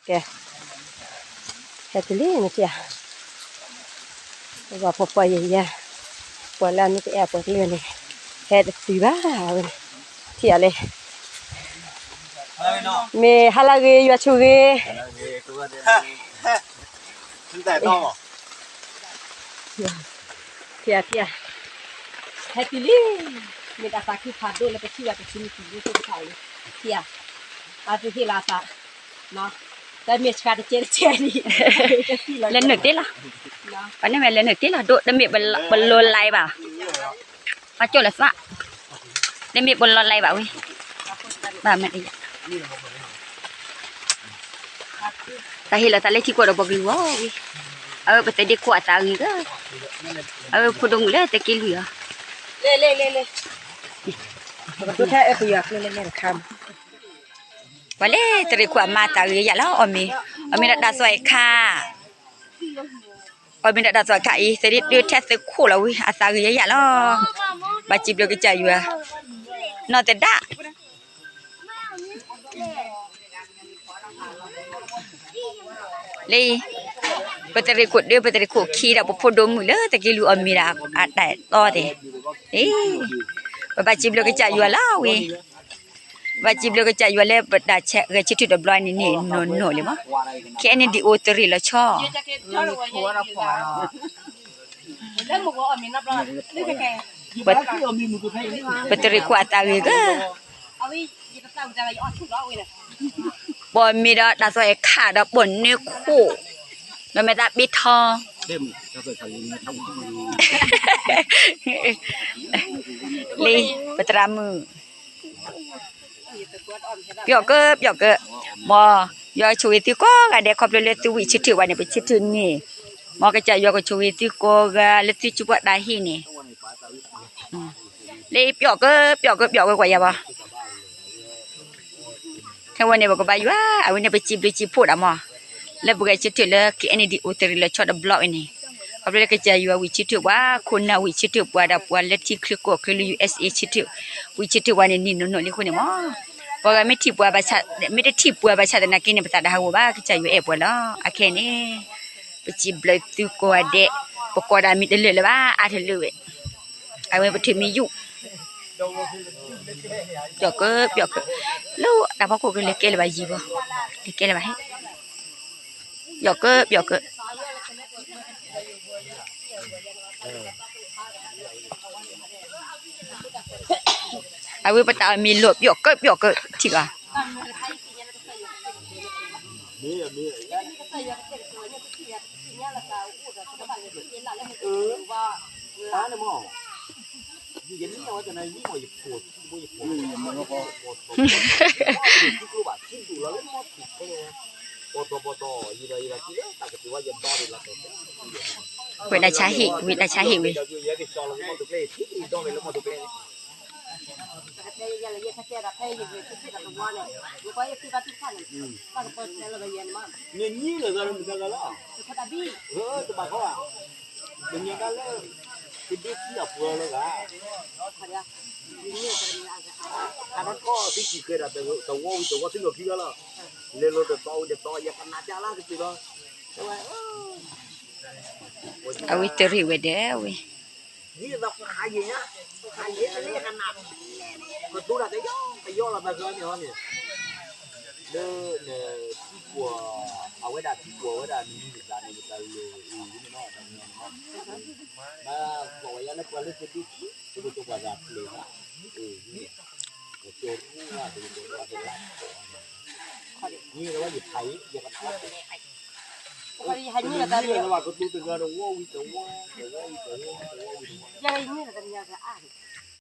kìa hết thì lý nữa kìa và phục vậy vậy quả lan như cái ép bớt liền này hết tùy bá rồi thì à đây mẹ halage yo chuge thì à hết thì lý mình đã sakit phado là cái chuyện cái chuyện gì cũng phải thì à thì là sao nó cái miếng cà chê chê đi lên nửa tiết làวันนี้แม่เล่นหนึ่งที่เราโดดเดมีบนลนไล่บ่ามาโจเลยสะเดมีบนลนไล่บ่าวิบ่าแม่ดิแต่เห็นแล้วแต่เล็กที่กว่าเราบอกอยู่ว่าวิไปแต่เด็กขวดตาอีกพูดตรงเลยแต่กินเหลือเล่ตัวแท้เปียกเล่นคำวันนี้แต่เด็กขวดมาตาอีกอย่าแล้วอมีดาสวยค่ะมีดาสวยค่ะอีแต่ดิแท้สุดคู่แล้ววิอาสาอีกอย่าแล้วบาจิบเดียวก็ใจอยู่อะนอนแต่ด่าเลยปฏิริกุดเดียวปฏิริกุขี้เราพูดดมมือเลยแต่กิลูอมีราแต่ต่อเด้บาจิบเราก็ใจอยู่แล้วเว้ยบาจิบเราก็ใจอยู่แล้วบดาเชะชิดดับลอยนี่โนเลยมั้งแค่นี้ดีโอตรีละช่อปฏิริกุตาอีกบอมีดาสวยขาดบนนี่คู่เราไม่ได้บิดทอลีปตรามือเปียกเกอมอยอช่วยที่ก็กะเด็กขอบเลยตัววิชิตถือวันนี้ไปชิตถือนี่มอก็จะยอก็ช่วยที่ก็กะเลติจุบได้ที่นี่ลีเปียกกว่าอย่าบ่ถ้าวันนี้บอกว่าอยู่วันนี้ไปจีบพูดอ่ะมอแล้วบุกไปชิดถือแล้วคืออันนี้ดีอุตริแล้วชอบดับบล็อกนี่เขาเลยก็จะอยู่วิชิตถือว่าคนน่ะวิชิตถือว่าดับว่าเลติคลิกก็คือ USA ชิตถือวิชิตถือวันนี้โน่นนี่คนนี้มอเพราะว่าไม่ที่บัวบาชาไม่ได้ที่บัวบาชาแต่นักกินเนี่ยภาษาดาวว่าก็จะอยู่บัวแล้วโอเคนี่ไปจีบเลยตัวก็เด็กปกติมีเดือดเลยว่าอาจจะเลยเอาไว้ไปถึงมีอยู่เปียกแล้วแต่พอคุยกันเล็กเลยไปจีบเล็กเลยไปให้เปียกเอาไว้ไปตามีหลบเปียกที่ก่ะเวลาใช้หิวิก็ที่กี่เกิดแต่ว่าที่เราคิดแล้วเรื่องเราจะต่ออย่าขนาดจ้าล่าสิเราเอาไว้ตรีไว้เด้อเว้ยนี่เราหายเงี้ยอะไรขนาดก็ตัวเราจะย่อเราไปเกินเนี่ยเนี่ยที่กลัวเอาไว้ด่าที่กลัวไว้ด่านี่ด่านี่ด่าเลยนี่น้อยด่าเนี่ยมาบอกว่าอย่างนั้นก็เลยจะดีตัวตัวด่าเลยนะนี่เราว่าหยุดไถอย่ากระทำนี่เราว่าก็ตัวตึงเราว่าวิจารณ์ว่ายังไงนี่เราจะมีอะไรอ่ะ